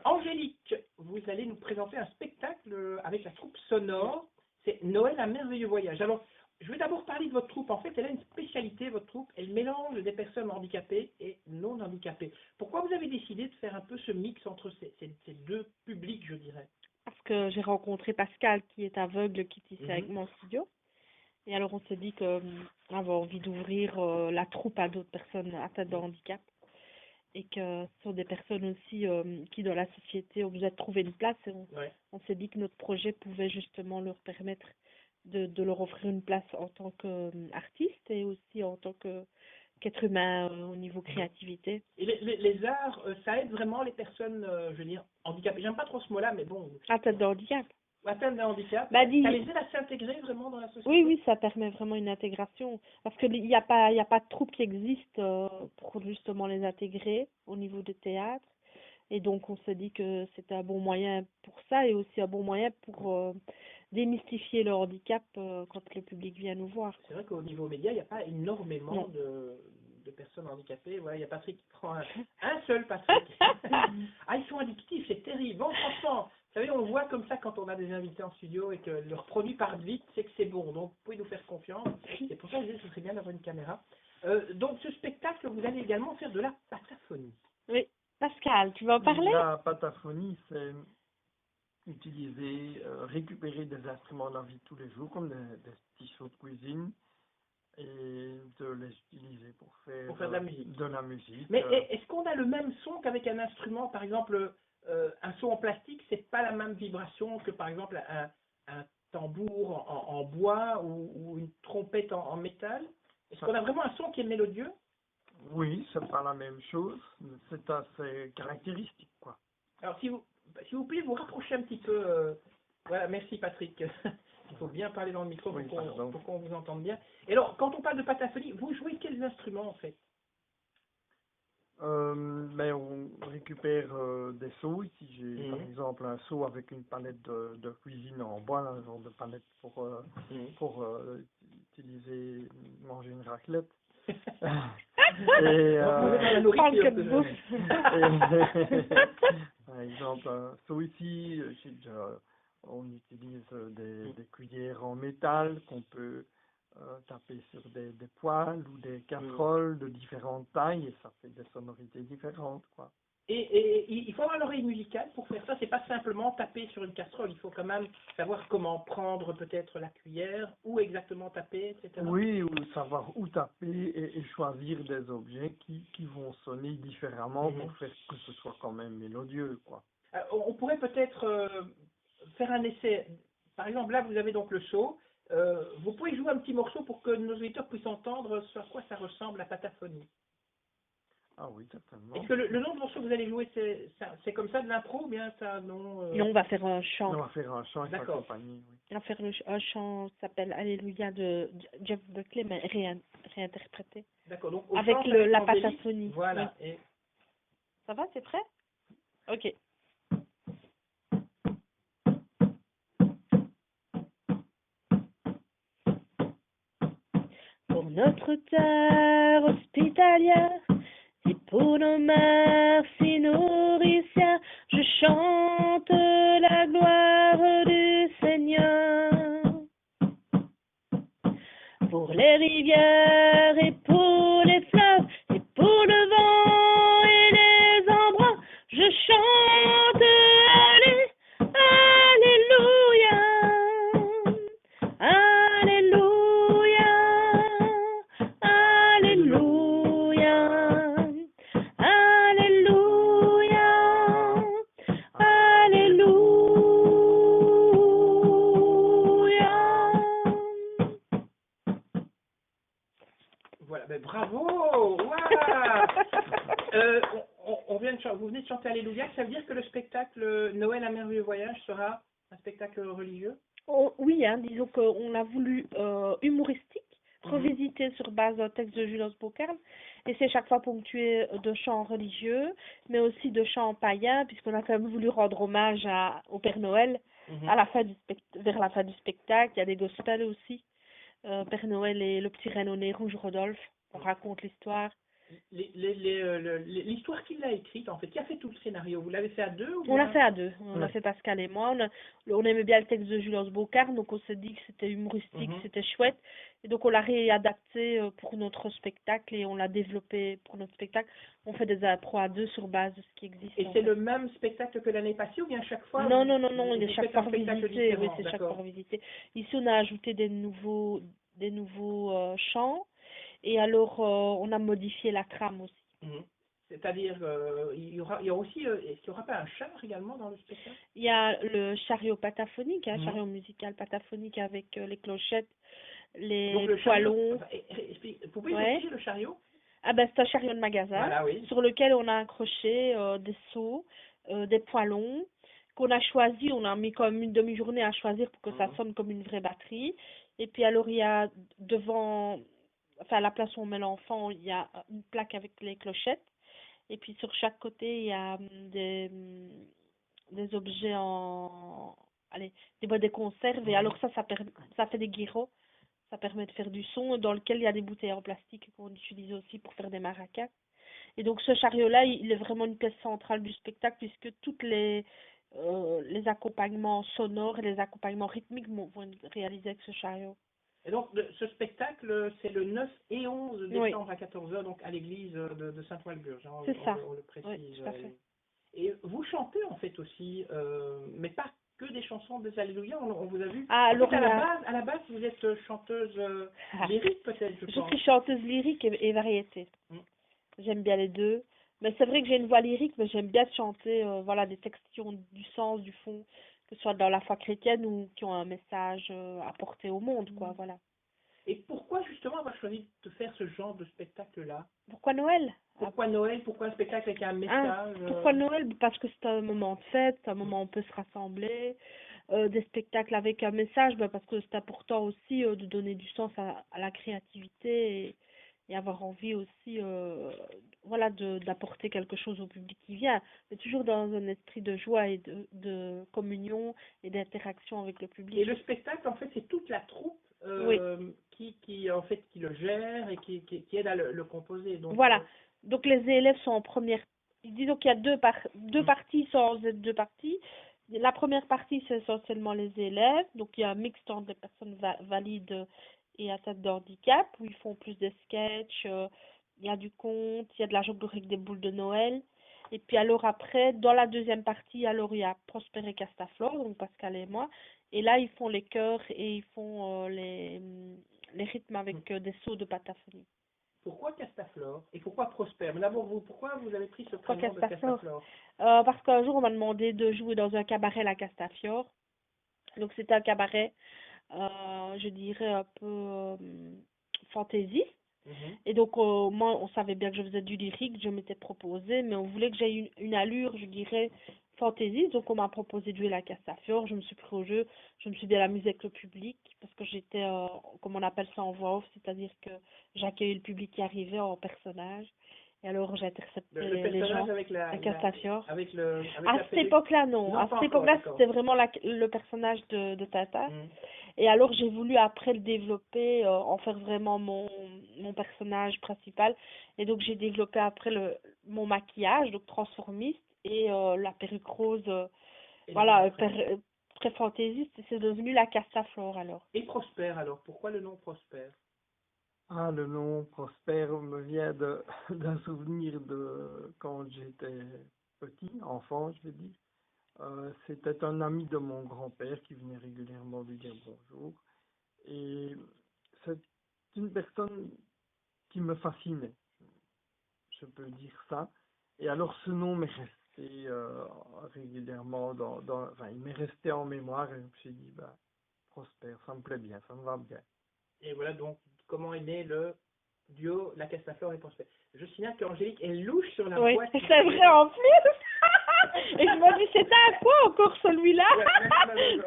Angélique, vous allez nous présenter un spectacle avec la troupe sonore. C'est Noël, un merveilleux voyage. Alors, je vais d'abord parler de votre troupe. En fait, elle a une spécialité, votre troupe. Elle mélange des personnes handicapées et non handicapées. Pourquoi vous avez décidé de faire un peu ce mix entre ces deux publics, je dirais? Parce que j'ai rencontré Pascal qui est aveugle, qui est ici Mhm. avec moi en studio. Et alors on s'est dit qu'on avait envie d'ouvrir la troupe à d'autres personnes atteintes de handicap. Et que ce sont des personnes aussi qui dans la société ont besoin de trouver une place. Et Ouais. on s'est dit que notre projet pouvait justement leur permettre de leur offrir une place en tant qu'artiste et aussi en tant qu'être humain au niveau créativité. Et les arts, ça aide vraiment les personnes, je veux dire, handicapées. J'aime pas trop ce mot-là, mais bon, Atteintes de handicap. atteintes de handicap, Bah, ça les aide à s'intégrer vraiment dans la société? Oui, oui, ça permet vraiment une intégration. Parce qu'il n'y a pas, y a pas de troupe qui existe pour justement les intégrer au niveau du théâtre. Et donc, on s'est dit que c'était un bon moyen pour ça et aussi un bon moyen pour démystifier le handicap quand le public vient nous voir. C'est vrai qu'au niveau média, il n'y a pas énormément Non. de personnes handicapées. Voilà, il y a Patrick qui prend un seul Patrick. Ah, ils sont addictifs, c'est terrible. Bon, franchement, vous savez, on voit comme ça quand on a des invités en studio et que leur produit part vite, c'est que c'est bon. Donc, vous pouvez nous faire confiance. C'est pour ça que je disais que ce serait bien d'avoir une caméra. Donc, ce spectacle, vous allez également faire de la pataphonie. Oui. Pascal, tu veux en parler? La pataphonie, c'est récupérer des instruments de la vie de tous les jours, comme des petits seaux de cuisine, et de les utiliser pour faire de la musique. de la musique. Mais est-ce qu'on a le même son qu'avec un instrument, par exemple, un son en plastique, c'est pas la même vibration que par exemple un tambour en bois ou une trompette en métal? Est-ce qu'on a vraiment un son qui est mélodieux? Oui, c'est pas la même chose, mais c'est assez caractéristique, quoi. Alors si vous pouvez vous rapprocher un petit peu, voilà, merci Patrick. Il faut bien parler dans le micro Oui, pour qu'on vous entende bien. Et alors, quand on parle de pataphonie, vous jouez quels instruments en fait? Mais on récupère des seaux. Ici, j'ai par exemple un seau avec une palette de cuisine en bois, un genre de palette pour utiliser, manger une raclette. Et, la nourriture. par exemple, un seau ici, on utilise des cuillères en métal qu'on peut taper sur des poêles ou des casseroles de différentes tailles et ça fait des sonorités différentes, quoi. Et il faut avoir l'oreille musicale pour faire ça. C'est pas simplement taper sur une casserole. Il faut quand même savoir comment prendre peut-être la cuillère, où exactement taper, etc. Oui, ou savoir où taper et choisir des objets qui vont sonner différemment pour faire que ce soit quand même mélodieux, quoi. On pourrait peut-être faire un essai. Par exemple, là, vous avez donc le seau. Vous pouvez jouer un petit morceau pour que nos auditeurs puissent entendre à quoi ça ressemble la pataphonie. Ah oui, certainement. Est-ce que le nom de morceau que vous allez jouer, c'est comme ça de l'impro ou bien ça non Non, on va faire un chant. On va faire un chant avec la compagnie, oui. On va faire un chant qui s'appelle Alléluia de Jeff Buckley, mais réinterprété. D'accord, donc avec la pataphonie. Voilà. Oui. Et... Ça va, c'est prêt? Ok. Pour notre terre hospitalière et pour nos mères si nourricières, je chante la gloire du Seigneur. Pour les rivières et pour les fleuves et pour le vent et les embruns, je chante Alléluia, Alléluia, Alléluia, Alléluia, Alléluia. Voilà, ben bravo! Wow! Vous venez de chanter Alléluia, ça veut dire que le spectacle Noël, un merveilleux voyage sera un spectacle religieux? Oh, oui, hein, disons qu'on l'a voulu humoristique, revisité sur base d'un texte de Jules Bocard, et c'est chaque fois ponctué de chants religieux, mais aussi de chants païens, puisqu'on a quand même voulu rendre hommage au Père Noël à la fin vers la fin du spectacle. Il y a des gospels aussi, Père Noël et le petit Reine au nez rouge Rodolphe, on raconte l'histoire L'histoire qu'il a écrite, en fait, qui a fait tout le scénario, vous l'avez fait à deux ou On l'a bien? fait à deux. On l'a Ouais. fait Pascal et moi. On aimait bien le texte de Julius Bocard, donc on s'est dit que c'était humoristique, Mhm. c'était chouette. Et donc on l'a réadapté pour notre spectacle et on l'a développé pour notre spectacle. On fait des impros à deux sur base de ce qui existe Et en c'est fait. le même spectacle que l'année passée ou bien chaque fois Non, non, non, non, il est vous chaque faites fois un spectacle revisité. Oui, différent, c'est chaque fois d'accord. revisité. Ici, on a ajouté des nouveaux chants et alors on a modifié la trame aussi. Mhm. C'est-à-dire, il y aura aussi, est-ce qu'il n'y aura pas un char également dans le spectacle? Il y a le chariot pataphonique, Mhm. chariot musical pataphonique avec les clochettes, Donc les le chariot, poilons. enfin, vous pouvez Ouais. expliquer le chariot? Ah ben c'est un chariot de magasin Voilà, oui. sur lequel on a accroché des seaux, des poilons qu'on a choisi. On a mis comme une demi-journée à choisir pour que ça Mhm. sonne comme une vraie batterie. Et puis alors il y a devant, enfin à la place où on met l'enfant, il y a une plaque avec les clochettes. Et puis sur chaque côté, il y a des objets en, allez, des boîtes de conserve. Et alors ça fait des gyros. Ça permet de faire du son, dans lequel il y a des bouteilles en plastique qu'on utilise aussi pour faire des maracas. Et donc ce chariot-là, il est vraiment une pièce centrale du spectacle puisque toutes les accompagnements sonores et les accompagnements rythmiques vont être réalisés avec ce chariot. Et donc, ce spectacle, c'est le 9 et 11 Oui, décembre à 14h, donc à l'église de Saint-Walburge, hein, c'est ça. on le Oui, précise. tout à fait. Et vous chantez en fait aussi, mais pas que des chansons des Alléluia, on vous a vu. Ah, En fait, Lauria. à la base, vous êtes chanteuse lyrique peut-être, je Je pense. suis chanteuse lyrique et variété. Mm. J'aime bien les deux. Mais c'est vrai que j'ai une voix lyrique, mais j'aime bien chanter voilà, des textes qui ont du sens, du fond, que ce soit dans la foi chrétienne ou qui ont un message à porter au monde, quoi, voilà. Et pourquoi justement avoir choisi de faire ce genre de spectacle-là? Pourquoi Noël? Pourquoi Noël? Pourquoi un spectacle avec un Ah, message pourquoi Noël? Parce que c'est un moment de fête, c'est un moment où on peut se rassembler. Des spectacles avec un message, parce que c'est important aussi de donner du sens à la créativité et avoir envie aussi voilà, d'apporter quelque chose au public qui vient, mais toujours dans un esprit de joie et de communion et d'interaction avec le Et public. le spectacle, en fait, c'est toute la troupe Oui, en fait, qui le gère et qui aide à le composer. Donc, voilà. Donc les élèves sont en première. Disons qu'il y a deux parties sans être deux parties. La première partie, c'est essentiellement les élèves. Donc il y a un mixte entre les personnes valides et atteintes de handicap, où ils font plus de sketchs, il y a du conte, il y a de la jonglerie avec des boules de Noël. Et puis alors après, dans la deuxième partie, alors il y a Prosper et Castaflore, donc Pascal et moi. Et là, ils font les chœurs et ils font les rythmes avec des sauts de pataphonie. pourquoi Castaflore et pourquoi Prosper? Mais d'abord, pourquoi vous avez pris ce Pourquoi prénom de Castaflore? Castaflore? Parce qu'un jour, on m'a demandé de jouer dans un cabaret la Castafiore. Donc, c'était un cabaret, je dirais, un peu fantasy. Et donc, moi, on savait bien que je faisais du lyrique, je m'étais proposé, mais on voulait que j'aie une allure, je dirais, fantasy. Donc, on m'a proposé de jouer la Castafiore. Je me suis pris au jeu, je me suis bien amusée avec le public, parce que j'étais, comme on appelle ça en voix off, c'est-à-dire que j'accueillais le public qui arrivait en personnage. Et alors, j'interceptais Le les personnage gens, avec la Castafiore. avec À la cette perruque? époque-là, non. Non, À pas cette encore, époque-là, d'accord. c'était vraiment le personnage de Tata. Mhm. Et alors, j'ai voulu après le développer, en faire vraiment mon personnage principal. Et donc, j'ai développé après mon maquillage, donc transformiste, et la perruque rose, Et voilà, après. très fantaisiste. Et c'est devenu la Castaflore alors. Et Prosper alors? Pourquoi le nom Prosper? Ah, le nom Prosper me vient d'un souvenir de quand j'étais petit, enfant, je vais dire. C'était un ami de mon grand-père qui venait régulièrement lui dire bonjour. Et c'est une personne qui me fascinait, je peux dire ça. Et alors ce nom m'est resté régulièrement enfin, il m'est resté en mémoire et je me suis dit, bah, Prosper, ça me plaît bien, ça me va bien. Et voilà donc comment est né le duo La Castaflore et Prosper. Je signale qu'Angélique est louche sur la Oui, boîte. c'est vrai en plus. Et je me dis, c'était à quoi encore celui-là?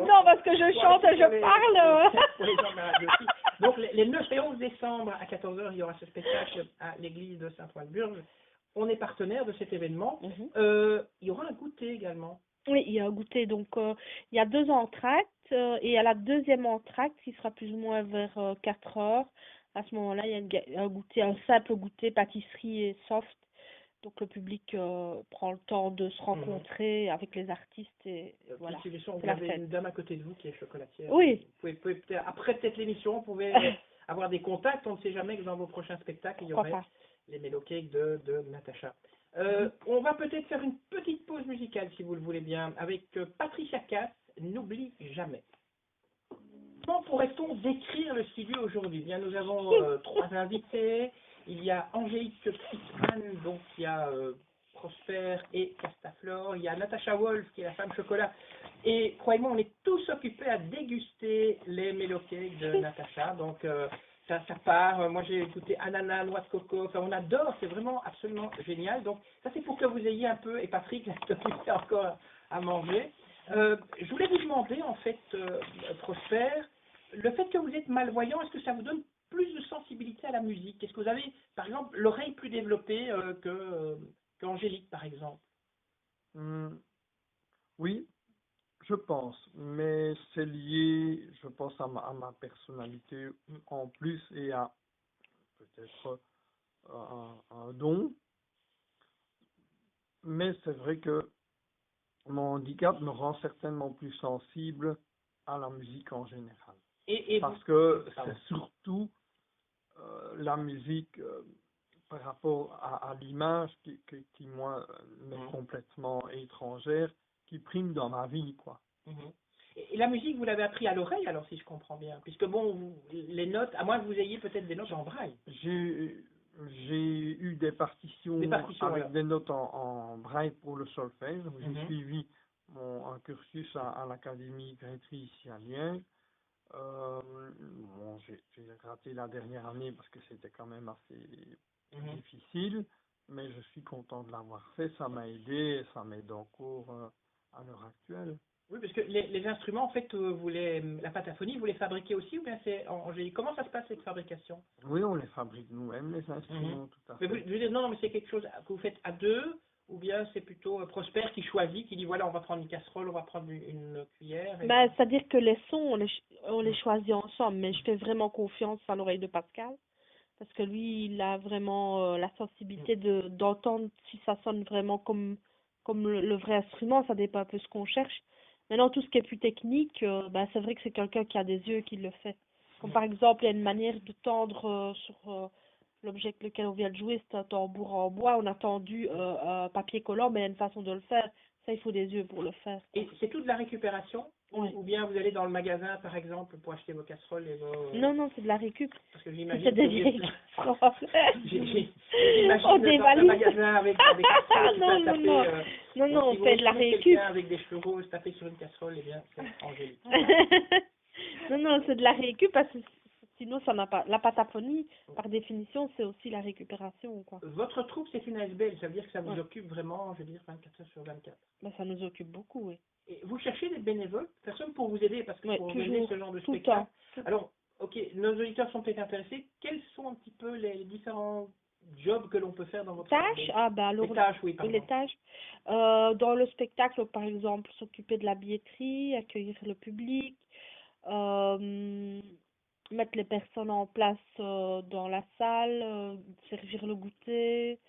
Non, parce que je chante et je parle. Pour les gens de la radio aussi. Donc les 9 et 11 décembre à 14h, il y aura ce spectacle à l'église de Saint-Walburge. On est partenaire de cet événement. Il y aura un goûter également. Oui, il y a un goûter. Donc, il y a 2 entractes. Et à la deuxième entracte, qui sera plus ou moins vers 4 heures, À ce moment-là, il y a un goûter, un simple goûter pâtisserie et soft. Donc le public prend le temps de se rencontrer avec les artistes et voilà. Petite illusion, c'est vous la avez fête. une dame à côté de vous qui est chocolatière. Oui. Vous pouvez peut-être, après peut-être l'émission, vous pouvez avoir des contacts. On ne sait jamais que dans vos prochains spectacles, il y Pourquoi aurait pas. les Mellow Cakes de Natacha. On va peut-être faire une petite pause musicale, si vous le voulez bien, avec Patricia Cass, N'oublie jamais. Comment pourrait-on décrire le studio aujourd'hui? Bien, nous avons 3 invités. Il y a Angélique Priestman, donc il y a Prosper et Castaflore. Il y a Natacha Wolf, qui est la femme chocolat. Et croyez-moi, on est tous occupés à déguster les Mellow Cakes de Natacha. Donc ça part. Moi, j'ai écouté ananas, noix de coco. Enfin, on adore. C'est vraiment absolument génial. Donc ça, c'est pour que vous ayez un peu, et Patrick, là, encore à manger. Je voulais vous demander, en fait, Prosper, le fait que vous êtes malvoyant, est-ce que ça vous donne plus de sensibilité à la musique? Est-ce que vous avez, par exemple, l'oreille plus développée qu'Angélique, par exemple? Oui, je pense, mais c'est lié, je pense, à ma personnalité en plus et à peut-être un don. Mais c'est vrai que mon handicap me rend certainement plus sensible à la musique en général. Parce que c'est surtout la musique par rapport à l'image qui moi, m'est complètement étrangère, qui prime dans ma vie, quoi. Et la musique, vous l'avez appris à l'oreille, alors, si je comprends bien? Puisque, bon, les notes, à moins que vous ayez peut-être des notes en braille. J'ai eu des partitions avec voilà. des notes en braille pour le solfège. J'ai suivi un cursus à l'Académie Grétry ici à Liège. Bon, j'ai raté la dernière année parce que c'était quand même assez difficile, mais je suis content de l'avoir fait. Ça m'a aidé et ça m'aide encore à l'heure actuelle. Oui, parce que les instruments, en fait, la pataphonie, vous les fabriquez aussi, ou bien c'est Angélique? Comment ça se passe, cette fabrication? Oui, on les fabrique nous-mêmes, les instruments, tout à fait. Mais je veux dire, non, mais c'est quelque chose que vous faites à deux, ou bien c'est plutôt Prosper qui choisit, qui dit, voilà, on va prendre une casserole, on va prendre une cuillère. Bah, c'est-à-dire que les sons, on les choisit ensemble, mais je fais vraiment confiance à l'oreille de Pascal, parce que lui, il a vraiment la sensibilité d'entendre si ça sonne vraiment comme le vrai instrument. Ça dépend un peu ce qu'on cherche. Maintenant, tout ce qui est plus technique, bah, c'est vrai que c'est quelqu'un qui a des yeux qui le fait. Comme par exemple, il y a une manière de tendre sur l'objet avec lequel on vient de jouer, c'est un tambour en bois. On a tendu un papier collant, mais il y a une façon de le faire. Ça, il faut des yeux pour le faire. Et c'est toute la récupération? Ouais. Ou bien vous allez dans le magasin, par exemple, pour acheter vos casseroles et vos... Non, c'est de la récup. Parce que j'imagine C'est des que vieilles casseroles. j'imagine Oh, des dans un valises. magasin avec des casseroles, Non, on si vous fait de la retrouvez récup. quelqu'un avec des cheveux roses taper sur une casserole, eh bien, c'est Angélique. Non, c'est de la récup parce que sinon ça n'a pas. La pataphonie, par définition, c'est aussi la récupération, quoi. Votre troupe, c'est une ASBL, ça veut dire que ça vous Ouais. occupe vraiment, je veux dire, 24 heures sur 24. Ben, ça nous occupe beaucoup, oui. Et vous cherchez des bénévoles, personne pour vous aider, parce que Ouais, pour toujours, organiser ce genre de tout le spectacle. temps. Alors, ok, nos auditeurs sont peut-être intéressés. Quels sont un petit peu les différents jobs que l'on peut faire dans votre Tâches, alors les tâches, oui, pardon. les tâches. Dans le spectacle, par exemple, s'occuper de la billetterie, accueillir le public, mettre les personnes en place dans la salle, servir le goûter,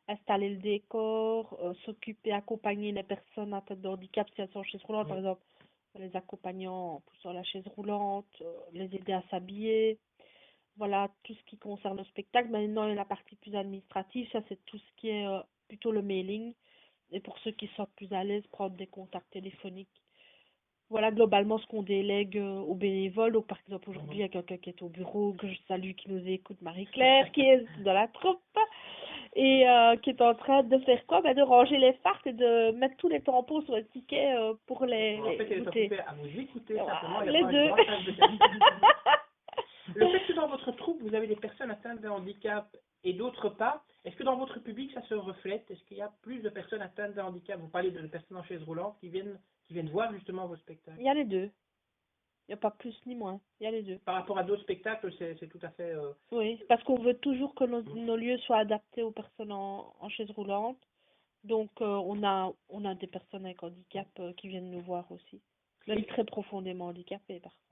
installer le décor, s'occuper, accompagner les personnes atteintes de handicap si elles sont en chaise roulante, par exemple, les accompagnants en poussant la chaise roulante, les aider à s'habiller. Voilà, tout ce qui concerne le spectacle. Maintenant, il y a la partie plus administrative, ça c'est tout ce qui est plutôt le mailing. Et pour ceux qui sont plus à l'aise, prendre des contacts téléphoniques. Voilà globalement ce qu'on délègue aux bénévoles. Donc, par exemple, aujourd'hui, il y a quelqu'un qui est au bureau, que je salue, qui nous écoute, Marie-Claire, qui est dans la troupe et qui est en train de faire quoi? De ranger les farces et de mettre tous les tampons sur le ticket pour les En fait, elle est goûter. occupée à vous écouter simplement. Les deux. Le fait que dans votre troupe, vous avez des personnes atteintes de handicap et d'autres pas, est-ce que dans votre public, ça se reflète? Est-ce qu'il y a plus de personnes atteintes de handicap? Vous parlez de personnes en chaise roulante qui viennent voir justement vos spectacles. Il y a les deux. Il n'y a pas plus ni moins. Il y a les deux. Par rapport à d'autres spectacles, c'est tout à fait... Oui, parce qu'on veut toujours que nos lieux soient adaptés aux personnes en chaise roulante. Donc, on a des personnes avec handicap qui viennent nous voir aussi. Même très profondément handicapées, par contre.